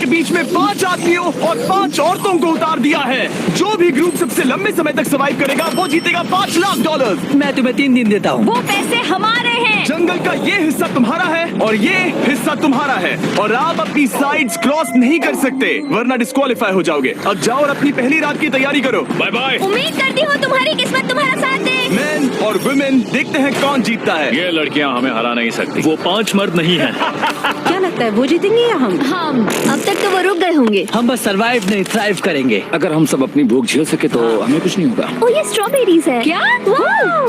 बीच में 5 आदमियों और 5 औरतों को उतार दिया है। जो भी ग्रुप सबसे लंबे समय तक सर्वाइव करेगा वो जीतेगा $5 लाख। मैं तुम्हें 3 दिन देता हूँ। वो पैसे हमारे हैं। जंगल का ये हिस्सा तुम्हारा है और ये हिस्सा तुम्हारा है और आप अपनी साइड्स क्रॉस नहीं कर सकते वरना डिस्क्वालीफाई हो जाओगे। अब जाओ और अपनी पहली रात की तैयारी करो। Bye bye. उम्मीद करती हूँ तुम्हारी किस्मत तुम्हारा साथ दे। मेन और वुमेन, देखते हैं कौन जीतता है। ये लड़कियां हमें हरा नहीं सकती। वो 5 मर्द नहीं है। क्या लगता है वो जीतेंगे या हम? अब तक तो वो रुक गए होंगे। हम बस सरवाइव नहीं थ्राइव करेंगे। अगर हम सब अपनी भूख झेल सके तो हमें कुछ नहीं होगा। ओ ये स्ट्रॉबेरीज है क्या?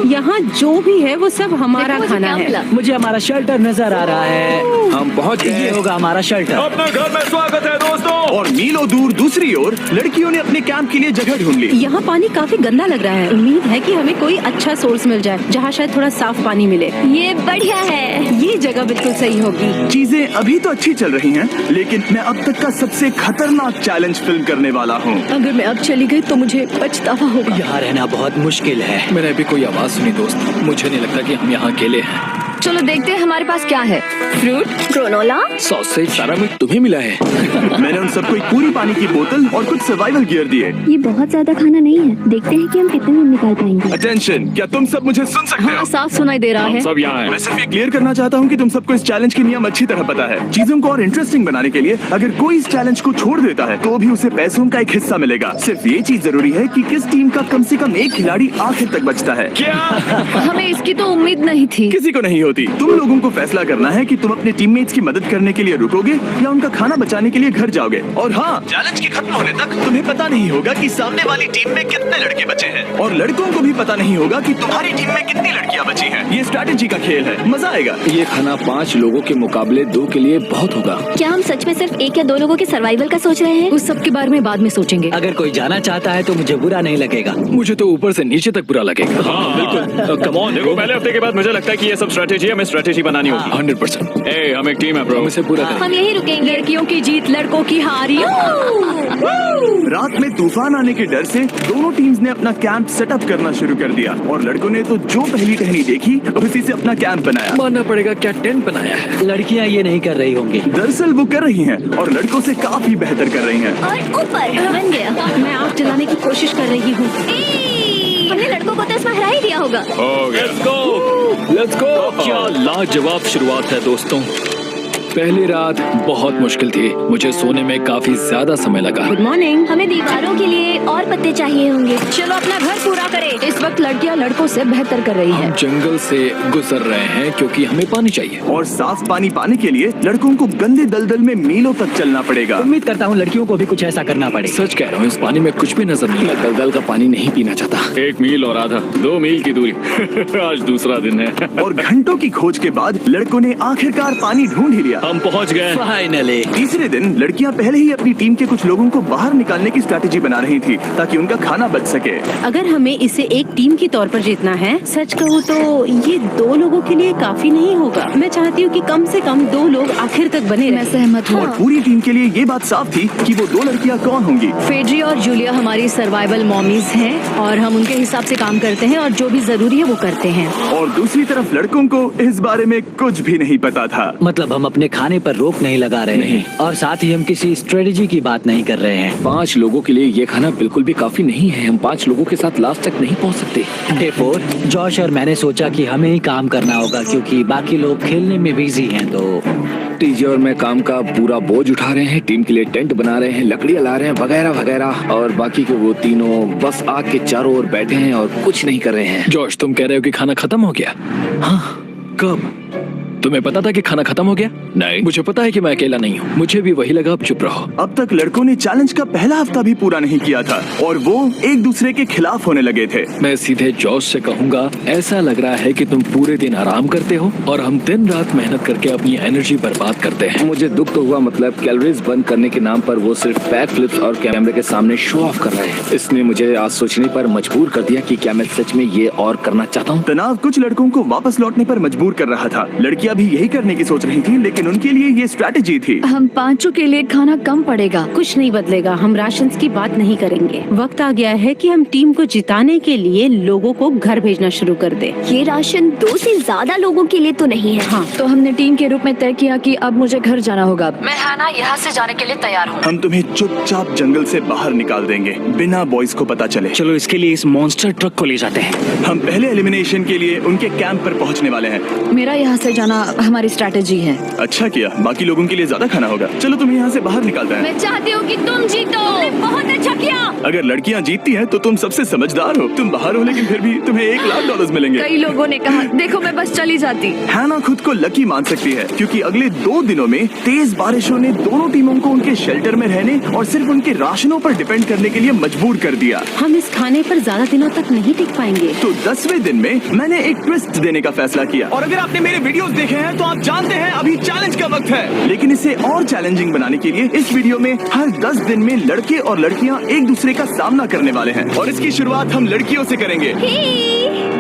यहाँ जो भी है वो सब हमारा खाना है। मुझे हमारा शेल्टर नजर आ रहा है। हम पहुंच ये गए। होगा हमारा शेल्टर। अपने घर में स्वागत है दोस्तों। और मीलों दूर दूसरी ओर लड़कियों ने अपने कैंप के लिए जगह ढूंढ ली। यहाँ पानी काफी गंदा लग रहा है। उम्मीद है कि हमें कोई अच्छा सोर्स मिल जाए जहाँ शायद थोड़ा साफ पानी मिले। ये बढ़िया है। ये जगह बिल्कुल सही होगी। चीजें अभी तो अच्छी चल रही हैं, लेकिन मैं अब तक का सबसे खतरनाक चैलेंज फिल्म करने वाला हूँ। अगर मैं अब चली गई तो मुझे पछतावा होगा। यहाँ रहना बहुत मुश्किल है। मैंने अभी कोई आवाज सुनी दोस्त। मुझे नहीं लगता कि हम यहाँ अकेले हैं। चलो देखते हैं हमारे पास क्या है। Fruit, granola. सॉसेज सारा मीट तुम्हें मिला है। मैंने उन सबको एक पूरी पानी की बोतल और कुछ सर्वाइवल गियर दिए। ये बहुत ज्यादा खाना नहीं है। देखते हैं कि हम कितने में निकाल पाएंगे। अटेंशन, क्या तुम सब मुझे सुन सकते हो? साफ सुनाई दे रहा है। सब यहाँ मैं है। सिर्फ ये क्लियर करना चाहता हूँ कि तुम सबको इस चैलेंज के नियम अच्छी तरह पता है। चीजों को और इंटरेस्टिंग बनाने के लिए अगर कोई इस चैलेंज को छोड़ देता है तो भी उसे पैसों का एक हिस्सा मिलेगा। सिर्फ ये चीज जरूरी है कि किस टीम का कम से कम एक खिलाड़ी आखिर तक बचता है। क्या हमें इसकी तो उम्मीद नहीं थी। किसी को नहीं होती। तुम लोगों को फैसला करना है कि तुम अपने टीममेट्स की मदद करने के लिए रुकोगे या उनका खाना बचाने के लिए घर जाओगे। और हाँ, चैलेंज के खत्म होने तक तुम्हें पता नहीं होगा कि सामने वाली टीम में कितने लड़के बचे हैं और लड़कों को भी पता नहीं होगा कि तुम्हारी टीम में कितनी लड़कियां बची हैं। ये स्ट्रैटेजी का खेल है, मजा आएगा। ये खाना 5 लोगों के मुकाबले 2 के लिए बहुत होगा। क्या हम सच में सिर्फ 1 या 2 लोगों के सर्वाइवल का सोच रहे हैं? उस सब के बारे में बाद में सोचेंगे। अगर कोई जाना चाहता है तो मुझे बुरा नहीं लगेगा। मुझे तो ऊपर से नीचे तक बुरा लगेगा। हाँ बिल्कुल। कम ऑन, देखो पहले हफ्ते के बाद मुझे लगता है कि ये सब स्ट्रेटेजी है, हमें स्ट्रेटेजी बनानी होगी। 100%। ए, हम एक टीम है ब्रो। हम इसे पूरा करेंगे। हम यही रुकेंगे। लड़कियों की जीत, लड़कों की हार। रात में तूफान आने के डर से दोनों टीम्स ने अपना कैंप सेटअप करना शुरू कर दिया और लड़कों ने तो जो पहली टहनी देखी उसी से अपना कैंप बनाया। मानना पड़ेगा क्या टेंट बनाया है। लड़कियाँ ये नहीं कर रही होंगी। दरअसल वो कर रही हैं और लड़कों से काफी बेहतर कर रही हैं। और ऊपर बन गया। मैं आग जलाने की कोशिश कर रही हूँ। हमने लड़कों को तो इसमें हरा ही दिया होगा। हो गया। Let's go. क्या लाजवाब शुरुआत है दोस्तों। पहली रात बहुत मुश्किल थी। मुझे सोने में काफी ज्यादा समय लगा। Good morning. हमें दीवारों के लिए और पत्ते चाहिए होंगे। चलो अपना घर पूरा करें। इस वक्त लड़कियां लड़कों से बेहतर कर रही हम हैं। जंगल से गुजर रहे हैं क्योंकि हमें पानी चाहिए। और साफ पानी पाने के लिए लड़कों को गंदे दलदल में मीलों तक चलना पड़ेगा। उम्मीद करता हूँ लड़कियों को भी कुछ ऐसा करना पड़ेगा। सच कह रहा हूँ, इस पानी में कुछ भी नजर नहीं। मैं दलदल का पानी नहीं पीना चाहता। 1 मील और आधा, 2 मील की दूरी। आज दूसरा दिन है। और घंटों की खोज के बाद लड़कों ने आखिरकार पानी ढूंढ ही लिया। हम पहुंच गए। फाइनली। तीसरे दिन लड़कियां पहले ही अपनी टीम के कुछ लोगों को बाहर निकालने की स्ट्रैटेजी बना रही थी ताकि उनका खाना बच सके। अगर हमें इसे एक टीम के तौर पर जीतना है, सच कहूँ तो ये 2 लोगों के लिए काफी नहीं होगा। मैं चाहती हूँ कि कम से कम 2 लोग आखिर तक बने रहे। मैं सहमत और पूरी टीम के लिए ये बात साफ थी कि वो 2 लड़कियां कौन होंगी। फेड्री और जूलिया हमारी सर्वाइवल मॉमीज हैं और हम उनके हिसाब से काम करते हैं और जो भी जरूरी है वो करते हैं। और दूसरी तरफ लड़कों को इस बारे में कुछ भी नहीं पता था। मतलब हम अपने खाने पर रोक नहीं लगा रहे हैं और साथ ही हम किसी स्ट्रेटेजी की बात नहीं कर रहे हैं। 5 लोगों के लिए ये खाना बिल्कुल भी काफी नहीं है। हम 5 लोगों के साथ लास्ट तक नहीं पहुंच सकते। डे 4, जॉश और मैंने सोचा कि हमें ही काम करना होगा क्योंकि बाकी लोग खेलने में बिजी हैं। तो टीजे और मैं काम का पूरा बोझ उठा रहे हैं। टीम के लिए टेंट बना रहे हैं, लकड़ियां ला रहे हैं, वगैरह वगैरह। और बाकी के वो तीनों बस आग के चारों ओर बैठे हैं और कुछ नहीं कर रहे हैं। जॉश, तुम कह रहे हो कि खाना खत्म हो गया? हाँ, कब? तुम्हें पता था कि खाना खत्म हो गया? नहीं, मुझे पता है कि मैं अकेला नहीं हूँ। मुझे भी वही लगा। अब चुप रहो। अब तक लड़कों ने चैलेंज का पहला हफ्ता भी पूरा नहीं किया था और वो एक दूसरे के खिलाफ होने लगे थे। मैं सीधे जॉश से कहूंगा, ऐसा लग रहा है कि तुम पूरे दिन आराम करते हो और हम दिन रात मेहनत करके अपनी एनर्जी बर्बाद करते हैं। मुझे दुख तो हुआ, मतलब कैलोरीज बर्न करने के नाम पर वो सिर्फ बैक फ्लिप्स और कैमरे के सामने शो ऑफ कर रहे हैं। इसने मुझे आज सोचने पर मजबूर कर दिया कि क्या मैं सच में ये और करना चाहता हूँ। तनाव कुछ लड़कों को वापस लौटने पर मजबूर कर रहा था। लड़कियां अभी यही करने की सोच रही थी, लेकिन उनके लिए ये स्ट्रैटेजी थी। हम पांचों के लिए खाना कम पड़ेगा। कुछ नहीं बदलेगा, हम राशन की बात नहीं करेंगे। वक्त आ गया है कि हम टीम को जिताने के लिए लोगों को घर भेजना शुरू कर दे। ये राशन 2 से ज्यादा लोगों के लिए तो नहीं है। हाँ, तो हमने टीम के रूप में तय किया कि अब मुझे घर जाना होगा। मैं हाना यहाँ से जाने के लिए तैयार हूँ। हम तुम्हें चुपचाप जंगल से बाहर निकाल देंगे बिना बॉयज को पता चले। चलो इसके लिए इस मॉन्स्टर ट्रक को ले जाते हैं। हम पहले एलिमिनेशन के लिए उनके कैंप पर पहुंचने वाले हैं। मेरा यहाँ से जाना हमारी स्ट्रैटेजी है। अच्छा किया, बाकी लोगों के लिए ज्यादा खाना होगा। चलो तुम्हें यहाँ से बाहर निकालते हैं। मैं चाहती हूँ कि तुम जीतो। बहुत अच्छा किया। अगर लड़कियाँ जीतती हैं तो तुम सबसे समझदार हो। तुम बाहर हो लेकिन फिर भी तुम्हें $1,00,000 मिलेंगे। कई लोगों ने कहा देखो मैं बस चली जाती। हैना खुद को लकी मान सकती है क्योंकि अगले 2 दिनों में तेज बारिशों ने दोनों टीमों को उनके शेल्टर में रहने और सिर्फ उनके राशनों पर डिपेंड करने के लिए मजबूर कर दिया। हम इस खाने पर ज्यादा दिनों तक नहीं टिक पाएंगे। तो 10वें दिन में मैंने एक ट्विस्ट देने का फैसला किया। और अगर आपने मेरे वीडियोस देखे हैं तो आप जानते हैं अभी चैलेंज का वक्त है। लेकिन इसे और चैलेंजिंग बनाने के लिए इस वीडियो में हर 10 दिन में लड़के और लड़कियां एक दूसरे का सामना करने वाले हैं और इसकी शुरुआत हम लड़कियों से करेंगे।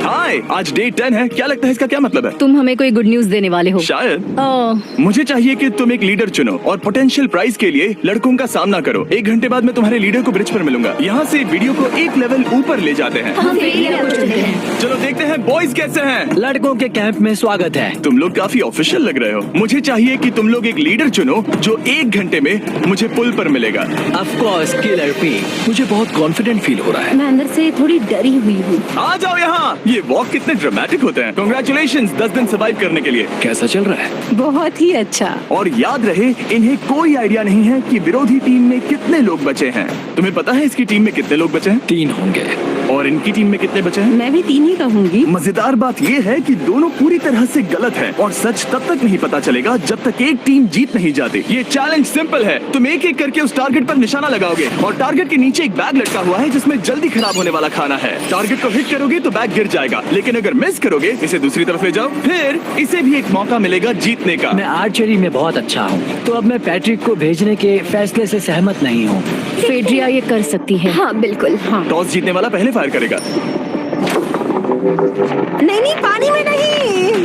हाय, आज डे 10 है। क्या लगता है इसका क्या मतलब है? तुम हमें कोई गुड न्यूज देने वाले हो। शायद। ओह, मुझे चाहिए कि तुम एक लीडर चुनो और पोटेंशियल प्राइज के लिए लड़कों का सामना करो। 1 घंटे बाद मैं तुम्हारे लीडर को ब्रिज पर मिलूंगा। यहाँ से वीडियो को एक लेवल ऊपर ले जाते हैं। हम लीडर को चुनते हैं। चलो देखते हैं बॉयज कैसे हैं। लड़कों के कैंप में स्वागत है। तुम लोग काफी ऑफिशियल लग रहे हो। मुझे चाहिए कि तुम लोग एक लीडर चुनो जो 1 घंटे में मुझे पुल पर मिलेगा। Of course killer P. मुझे बहुत कॉन्फिडेंट फील हो रहा है। मैं अंदर से थोड़ी डरी हुई हूँ। आ जाओ यहाँ। ये वॉक कितने ड्रामेटिक होते हैं। कांग्रेचुलेशंस 10 दिन सर्वाइव करने के लिए। कैसा चल रहा है? बहुत ही अच्छा। और याद रहे इन्हें कोई आइडिया नहीं है कि विरोधी टीम में कितने लोग बचे हैं। तुम्हें पता है इसकी टीम में कितने लोग बचे हैं? 3 होंगे। और इनकी टीम में कितने बचे हैं? मैं भी 3 ही कहूँगी। मजेदार बात ये है कि दोनों पूरी तरह से गलत है और सच तब तक नहीं पता चलेगा जब तक एक टीम जीत नहीं जाती। ये चैलेंज सिंपल है। तुम एक एक करके उस टारगेट पर निशाना लगाओगे और टारगेट के नीचे एक बैग लटका हुआ है जिसमें जल्दी खराब होने वाला खाना है। टारगेट को हिट करोगे तो बैग गिर जाएगा, लेकिन अगर मिस करोगे इसे दूसरी तरफ ले जाओ, फिर इसे भी एक मौका मिलेगा जीतने का। मैं आर्चरी में बहुत अच्छा हूँ, तो अब मैं पैट्रिक को भेजने के फैसले से सहमत नहीं हूँ। फेड्रिया ये कर सकती है। हाँ बिल्कुल। हाँ, टॉस जीतने वाला पहले फायर करेगा। नहीं पानी में नहीं।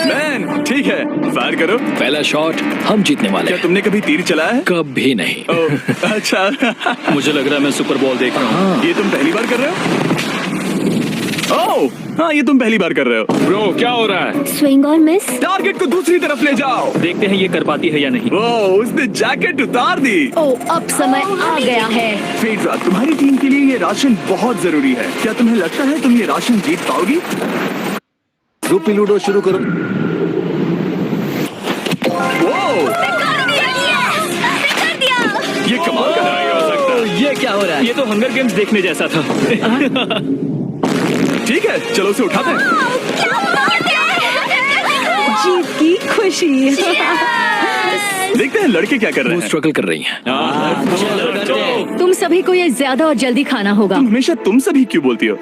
मैन ठीक है, फायर करो। पहला शॉट हम जीतने वाले क्या हैं। तुमने कभी तीर चलाया है? कभी नहीं। ओह, अच्छा। मुझे लग रहा है मैं सुपर बॉल देख रहा हूँ। ये तुम पहली बार कर रहे हो? ओह, हाँ ये तुम पहली बार कर रहे हो। ब्रो क्या हो रहा है? स्विंग और मिस। टारगेट को दूसरी तरफ ले जाओ। देखते हैं ये कर पाती है या नहीं। ओह, उसने जैकेट उतार दी। ओह, अब समय आ गया है। फेड्रा, तुम्हारी टीम के लिए ये राशन बहुत जरूरी है। क्या तुम्हें लगता है तुम ये राशन जीत पाओगी? ग्रुप लूडो शुरू करो। ओह, ये कमाल का नहीं हो सकता। ये क्या हो रहा है? ये तो हंगर गेम्स देखने जैसा था। ठीक है, चलो उसे उठाते हैं। जीत की खुशी। देखते हैं लड़के क्या कर रहे वो हैं। स्ट्रगल कर रही हैं। चलो करते हैं। तुम सभी को ये ज्यादा और जल्दी खाना होगा। तुम हमेशा तुम सभी क्यों बोलती हो?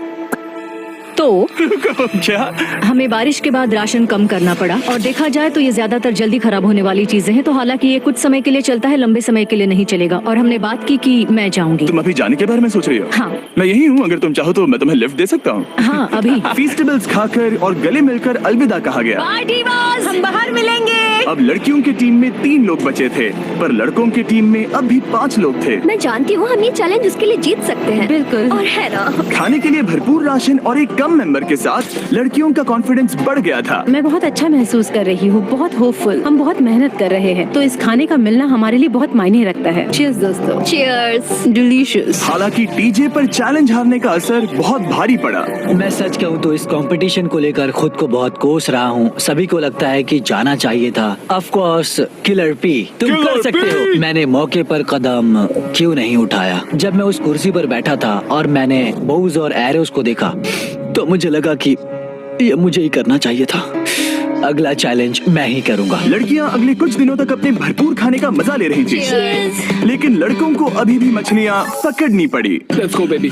तो क्या? हमें बारिश के बाद राशन कम करना पड़ा और देखा जाए तो ये ज्यादातर जल्दी खराब होने वाली चीजें हैं। तो हालांकि ये कुछ समय के लिए चलता है, लंबे समय के लिए नहीं चलेगा। और हमने बात की कि मैं जाऊंगी। तुम अभी जाने के बारे में सोच रही हो? हाँ। मैं यही हूँ, अगर तुम चाहो तो मैं तुम्हें लिफ्ट दे सकता हूँ। हाँ अभी। फीस्टेबल्स खाकर और गले मिलकर अलविदा कहा गया। हम बाहर मिलेंगे। अब लड़कियों की टीम में 3 लोग बचे थे, पर लड़कों की टीम में अब भी 5 लोग थे। मैं जानती हूँ हम ये चैलेंज उसके लिए जीत सकते हैं। बिल्कुल। और है ना, खाने के लिए भरपूर राशन और एक कम मेंबर के साथ लड़कियों का कॉन्फिडेंस बढ़ गया था। मैं बहुत अच्छा महसूस कर रही हूँ, बहुत होपफुल। हम बहुत मेहनत कर रहे हैं, तो इस खाने का मिलना हमारे लिए बहुत मायने रखता है। चीयर्स दोस्तों। चीयर्स। डिलीशियस। हालांकि टीजे पर चैलेंज हारने का असर बहुत भारी पड़ा। मैं सच कहूँ तो इस कंपटीशन को लेकर खुद को बहुत कोस रहा हूँ। सभी को लगता है कि जाना चाहिए था। ऑफ कोर्स किलर पी, तुम कर सकते हो। मैंने मौके पर कदम क्यों नहीं उठाया? जब मैं उस कुर्सी पर बैठा था और मैंने बोव्स और एरोस को देखा तो मुझे लगा कि ये मुझे ही करना चाहिए था। अगला चैलेंज मैं ही करूंगा। लड़कियां अगले कुछ दिनों तक अपने भरपूर खाने का मजा ले रही थी, लेकिन लड़कों को अभी भी मछलियां पकड़नी पड़ी। Let's go baby.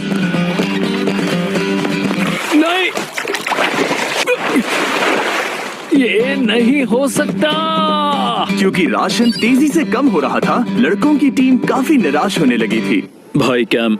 नहीं, ये नहीं हो सकता। क्योंकि राशन तेजी से कम हो रहा था, लड़कों की टीम काफी निराश होने लगी थी। भाई कैम